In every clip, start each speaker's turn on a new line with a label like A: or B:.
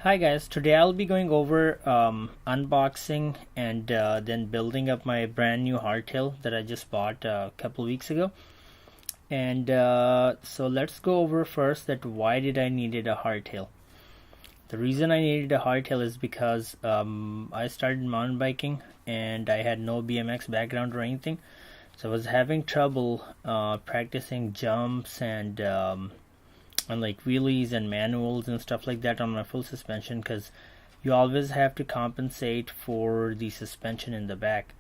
A: Hi guys, today I'll be going over unboxing and then building up my brand new hardtail that I just bought a couple weeks ago. And so let's go over first that why did I needed a hardtail. The reason I needed a hardtail is because I started mountain biking and I had no BMX background or anything. So I was having trouble practicing jumps and like wheelies and manuals and stuff like that on my full suspension, because you always have to compensate for the suspension in the back.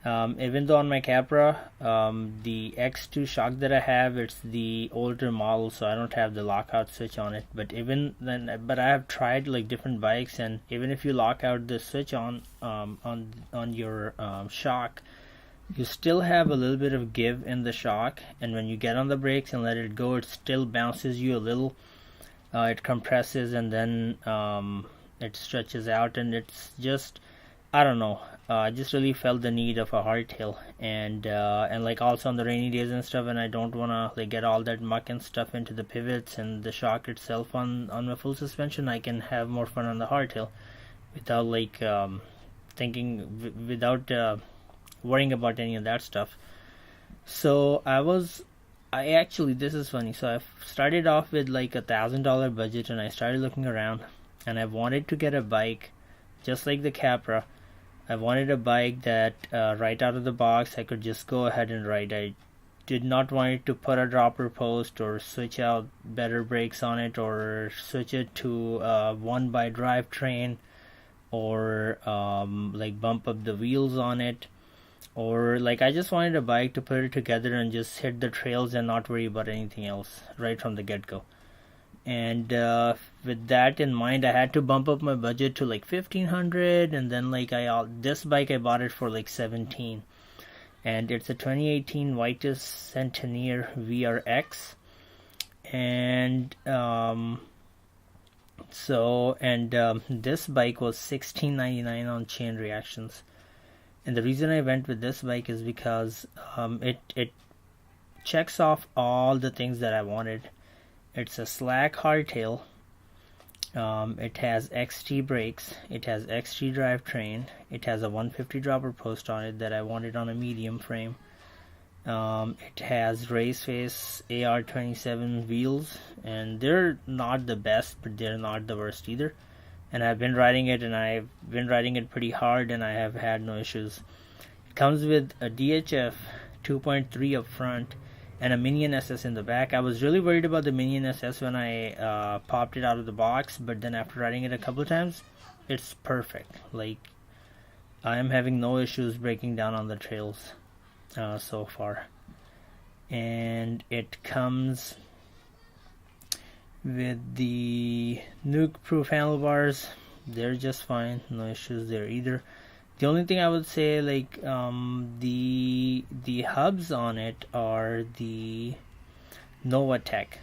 A: Even though on my Capra, the X2 shock that I have, it's the older model, so I don't have the lockout switch on it. But even then, but I have tried like different bikes, and even if you lock out the switch on your shock, you still have a little bit of give in the shock, and when you get on the brakes and let it go, it still bounces you a little. It compresses and then it stretches out, and it's just, I don't know. I just really felt the need of a hardtail, and like also on the rainy days and stuff, and I don't wanna like get all that muck and stuff into the pivots and the shock itself on my full suspension. I can have more fun on the hardtail without like without worrying about any of that stuff. So I actually, this is funny. So I started off with like $1,000 budget, and I started looking around, and I wanted to get a bike just like the Capra. I wanted a bike that right out of the box I could just go ahead and ride. I did not want it to put a dropper post or switch out better brakes on it or switch it to one by drivetrain or like bump up the wheels on it, or like I just wanted a bike to put it together and just hit the trails and not worry about anything else right from the get-go. And with that in mind, I had to bump up my budget to like 1500, and then like this bike I bought it for like 17, and it's a 2018 Vitus Centenaire VRX. And this bike was 1699 on Chain Reactions. And the reason I went with this bike is because it checks off all the things that I wanted. It's a slack hardtail. It has XT brakes. It has XT drivetrain. It has a 150 dropper post on it that I wanted on a medium frame. It has race face AR27 wheels, and they're not the best, but they're not the worst either. And I've been riding it pretty hard, and I have had no issues. It comes with a DHF 2.3 up front and a Minion SS in the back. I was really worried about the Minion SS when I popped it out of the box, but then after riding it a couple of times, it's perfect. Like, I am having no issues breaking down on the trails so far. And it comes with the nuke proof handlebars. They're just fine, no issues there either. The only thing I would say, like the hubs on it are the Novatech,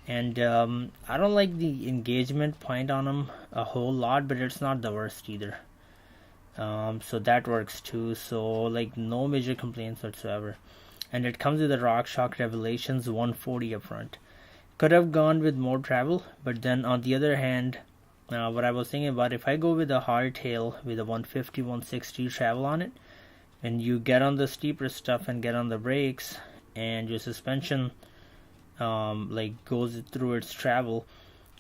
A: and I don't like the engagement point on them a whole lot, but it's not the worst either. So that works too, so like no major complaints whatsoever. And it comes with a RockShox Revelations 140 up front. Could have gone with more travel, but then on the other hand, what I was thinking about, if I go with a hardtail with a 150 160 travel on it, and you get on the steeper stuff and get on the brakes, and your suspension like goes through its travel,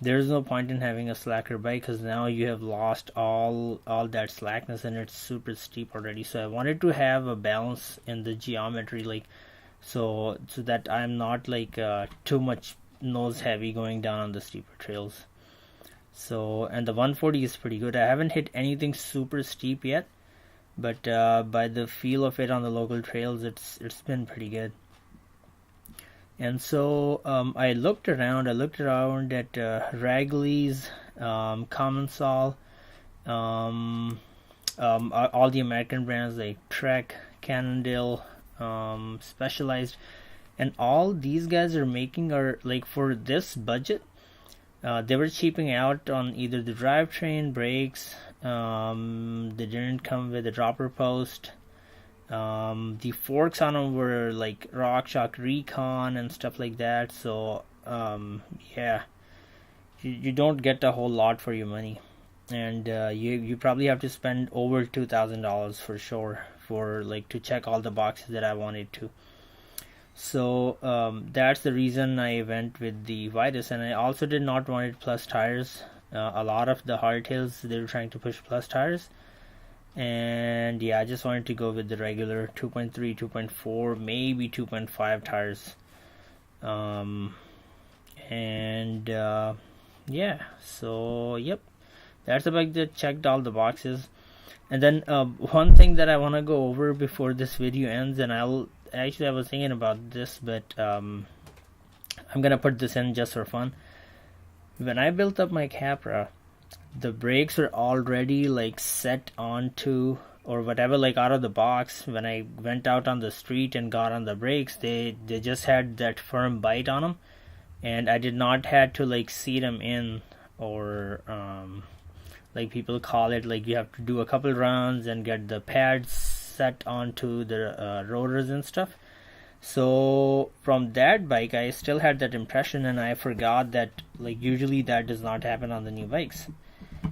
A: there's no point in having a slacker bike, because now you have lost all that slackness, and it's super steep already. So I wanted to have a balance in the geometry, like so that I'm not like too much nose heavy going down on the steeper trails. So, and the 140 is pretty good. I haven't hit anything super steep yet, but by the feel of it on the local trails, it's been pretty good. And so I looked around at Wrigley's, Commensal, all the American brands like Trek, Cannondale, Specialized, and all these guys are making, are like, for this budget, they were cheaping out on either the drivetrain, brakes. They didn't come with a dropper post. The forks on them were like RockShox Recon and stuff like that. So yeah, you don't get a whole lot for your money, and you probably have to spend over $2,000 for sure for like to check all the boxes that I wanted to. So that's the reason I went with the Vitus, and I also did not want it plus tires. A lot of the hardtails, they were trying to push plus tires, and yeah, I just wanted to go with the regular 2.3, 2.4, maybe 2.5 tires. Yeah, so yep, that's the bike that checked all the boxes. And then one thing that I want to go over before this video ends, and I was thinking about this, but I'm gonna put this in just for fun. When I built up my Capra, the brakes were already like set onto or whatever, like out of the box. When I went out on the street and got on the brakes, they just had that firm bite on them, and I did not had to like seat them in, or like people call it, like you have to do a couple runs and get the pads set onto the rotors and stuff. So from that bike, I still had that impression, and I forgot that like usually that does not happen on the new bikes.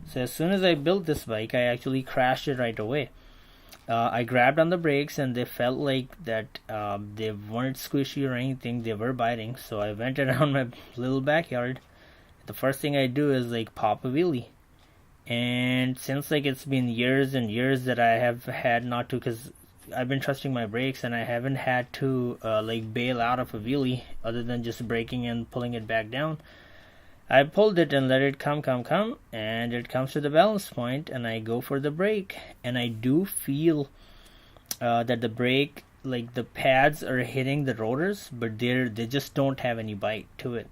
A: So as soon as I built this bike, I actually crashed it right away. I grabbed on the brakes, and they felt like that they weren't squishy or anything, they were biting. So I went around my little backyard. The first thing I do is like pop a wheelie. And since like it's been years and years that I have had not to, because I've been trusting my brakes, and I haven't had to like bail out of a wheelie other than just braking and pulling it back down. I pulled it and let it come, and it comes to the balance point, and I go for the brake, and I do feel that the brake, like the pads are hitting the rotors, but they just don't have any bite to it.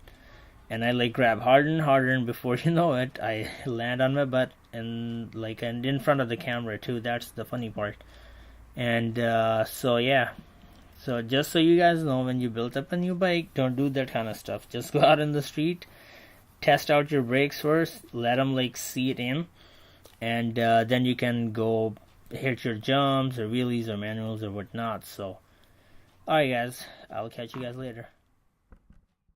A: And I like grab harder, and before you know it, I land on my butt, and in front of the camera too. That's the funny part. And so yeah, so just so you guys know, when you build up a new bike, don't do that kind of stuff. Just go out in the street, test out your brakes first, let them like seat in, and then you can go hit your jumps or wheelies or manuals or whatnot. So alright guys, I'll catch you guys later.